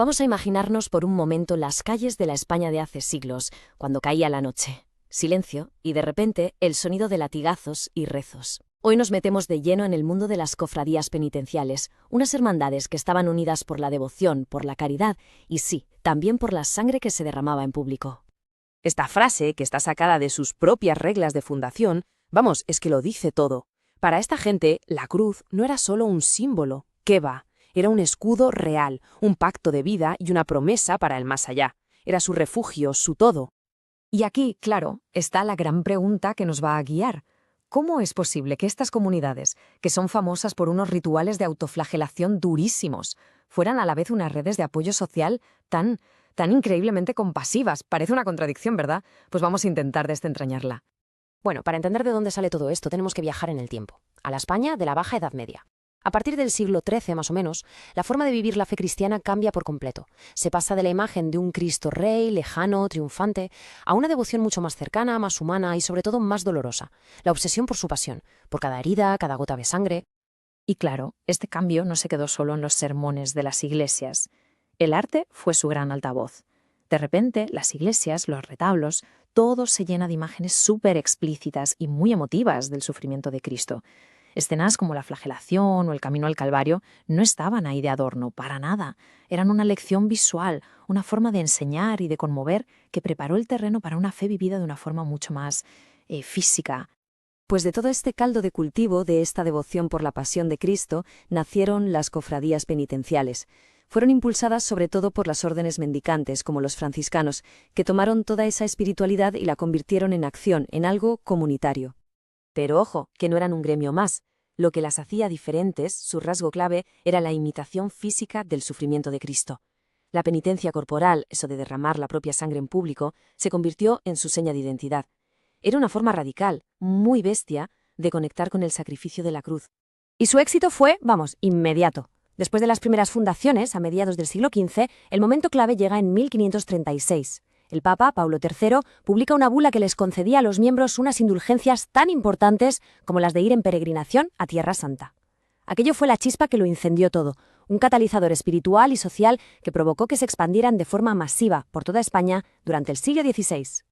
Vamos a imaginarnos por un momento las calles de la España de hace siglos, cuando caía la noche. Silencio y de repente el sonido de latigazos y rezos. Hoy nos metemos de lleno en el mundo de las cofradías penitenciales, unas hermandades que estaban unidas por la devoción, por la caridad y sí, también por la sangre que se derramaba en público. Esta frase, que está sacada de sus propias reglas de fundación, vamos, es que lo dice todo. Para esta gente, la cruz no era solo un símbolo, ¿qué va? Era un escudo real, un pacto de vida y una promesa para el más allá. Era su refugio, su todo. Y aquí, claro, está la gran pregunta que nos va a guiar. ¿Cómo es posible que estas comunidades, que son famosas por unos rituales de autoflagelación durísimos, fueran a la vez unas redes de apoyo social tan increíblemente compasivas? Parece una contradicción, ¿verdad? Pues vamos a intentar desentrañarla. Bueno, para entender de dónde sale todo esto tenemos que viajar en el tiempo, a la España de la Baja Edad Media. A partir del siglo XIII, más o menos, la forma de vivir la fe cristiana cambia por completo. Se pasa de la imagen de un Cristo rey, lejano, triunfante, a una devoción mucho más cercana, más humana y sobre todo más dolorosa. La obsesión por su pasión, por cada herida, cada gota de sangre. Y claro, este cambio no se quedó solo en los sermones de las iglesias. El arte fue su gran altavoz. De repente, las iglesias, los retablos, todo se llena de imágenes súper explícitas y muy emotivas del sufrimiento de Cristo. Escenas como la flagelación o el camino al Calvario no estaban ahí de adorno, para nada. Eran una lección visual, una forma de enseñar y de conmover que preparó el terreno para una fe vivida de una forma mucho más física. Pues de todo este caldo de cultivo, de esta devoción por la pasión de Cristo, nacieron las cofradías penitenciales. Fueron impulsadas sobre todo por las órdenes mendicantes, como los franciscanos, que tomaron toda esa espiritualidad y la convirtieron en acción, en algo comunitario. Pero ojo, que no eran un gremio más. Lo que las hacía diferentes, su rasgo clave, era la imitación física del sufrimiento de Cristo. La penitencia corporal, eso de derramar la propia sangre en público, se convirtió en su seña de identidad. Era una forma radical, muy bestia, de conectar con el sacrificio de la cruz. Y su éxito fue, inmediato. Después de las primeras fundaciones, a mediados del siglo XV, el momento clave llega en 1536. El Papa, Paulo III, publica una bula que les concedía a los miembros unas indulgencias tan importantes como las de ir en peregrinación a Tierra Santa. Aquello fue la chispa que lo incendió todo, un catalizador espiritual y social que provocó que se expandieran de forma masiva por toda España durante el siglo XVI.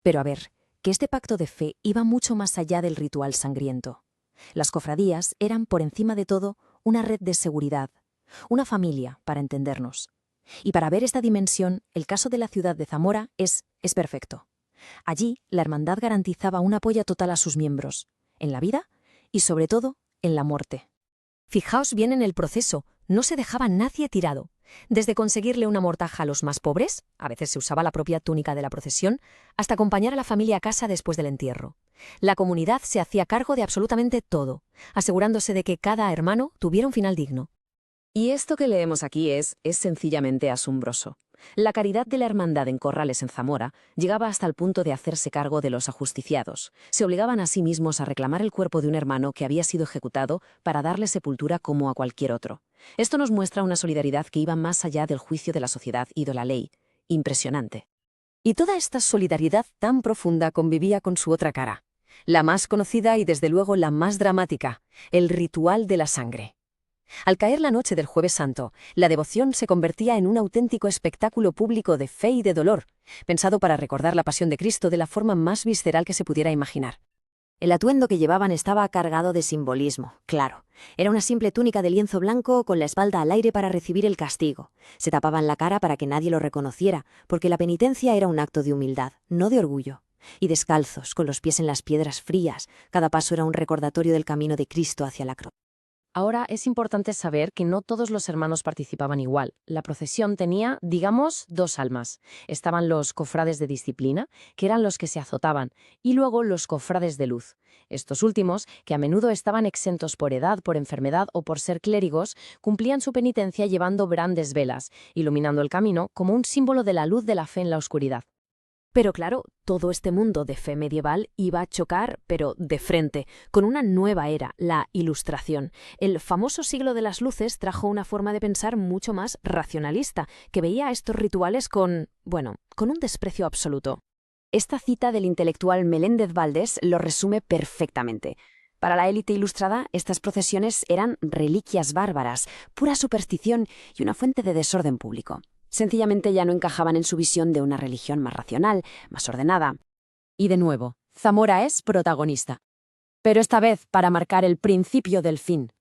Pero a ver, que este pacto de fe iba mucho más allá del ritual sangriento. Las cofradías eran, por encima de todo, una red de seguridad, una familia, para entendernos. Y para ver esta dimensión, el caso de la ciudad de Zamora es perfecto. Allí, la hermandad garantizaba un apoyo total a sus miembros, en la vida y, sobre todo, en la muerte. Fijaos bien en el proceso, no se dejaba nadie tirado. Desde conseguirle una mortaja a los más pobres, a veces se usaba la propia túnica de la procesión, hasta acompañar a la familia a casa después del entierro. La comunidad se hacía cargo de absolutamente todo, asegurándose de que cada hermano tuviera un final digno. Y esto que leemos aquí es sencillamente asombroso. La caridad de la hermandad en Corrales en Zamora llegaba hasta el punto de hacerse cargo de los ajusticiados. Se obligaban a sí mismos a reclamar el cuerpo de un hermano que había sido ejecutado para darle sepultura como a cualquier otro. Esto nos muestra una solidaridad que iba más allá del juicio de la sociedad y de la ley. Impresionante. Y toda esta solidaridad tan profunda convivía con su otra cara, la más conocida y desde luego la más dramática, el ritual de la sangre. Al caer la noche del Jueves Santo, la devoción se convertía en un auténtico espectáculo público de fe y de dolor, pensado para recordar la pasión de Cristo de la forma más visceral que se pudiera imaginar. El atuendo que llevaban estaba cargado de simbolismo, claro. Era una simple túnica de lienzo blanco con la espalda al aire para recibir el castigo. Se tapaban la cara para que nadie lo reconociera, porque la penitencia era un acto de humildad, no de orgullo. Y descalzos, con los pies en las piedras frías, cada paso era un recordatorio del camino de Cristo hacia la cruz. Ahora es importante saber que no todos los hermanos participaban igual. La procesión tenía, digamos, dos almas. Estaban los cofrades de disciplina, que eran los que se azotaban, y luego los cofrades de luz. Estos últimos, que a menudo estaban exentos por edad, por enfermedad o por ser clérigos, cumplían su penitencia llevando grandes velas, iluminando el camino como un símbolo de la luz de la fe en la oscuridad. Pero claro, todo este mundo de fe medieval iba a chocar, pero de frente, con una nueva era, la Ilustración. El famoso siglo de las luces trajo una forma de pensar mucho más racionalista, que veía a estos rituales con un desprecio absoluto. Esta cita del intelectual Meléndez Valdés lo resume perfectamente. Para la élite ilustrada, estas procesiones eran reliquias bárbaras, pura superstición y una fuente de desorden público. Sencillamente ya no encajaban en su visión de una religión más racional, más ordenada. Y de nuevo, Zamora es protagonista. Pero esta vez para marcar el principio del fin.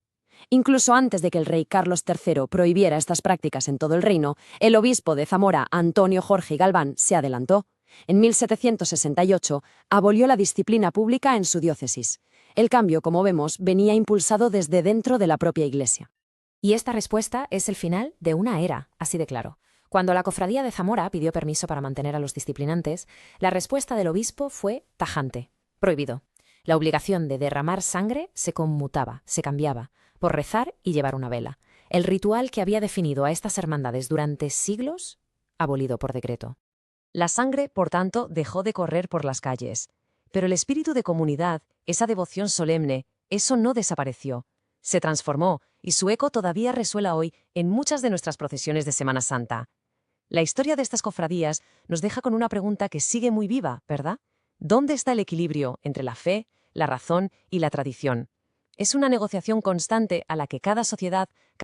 Incluso antes de que el rey Carlos III prohibiera estas prácticas en todo el reino, el obispo de Zamora, Antonio Jorge Galván, se adelantó. En 1768 abolió la disciplina pública en su diócesis. El cambio, como vemos, venía impulsado desde dentro de la propia Iglesia. Y esta respuesta es el final de una era, así de claro. Cuando la cofradía de Zamora pidió permiso para mantener a los disciplinantes, la respuesta del obispo fue tajante: prohibido. La obligación de derramar sangre se conmutaba, se cambiaba, por rezar y llevar una vela. El ritual que había definido a estas hermandades durante siglos, abolido por decreto. La sangre, por tanto, dejó de correr por las calles. Pero el espíritu de comunidad, esa devoción solemne, eso no desapareció. Se transformó, y su eco todavía resuena hoy en muchas de nuestras procesiones de Semana Santa. La historia de estas cofradías nos deja con una pregunta que sigue muy viva, ¿verdad? ¿Dónde está el equilibrio entre la fe, la razón y la tradición? Es una negociación constante a la que cada sociedad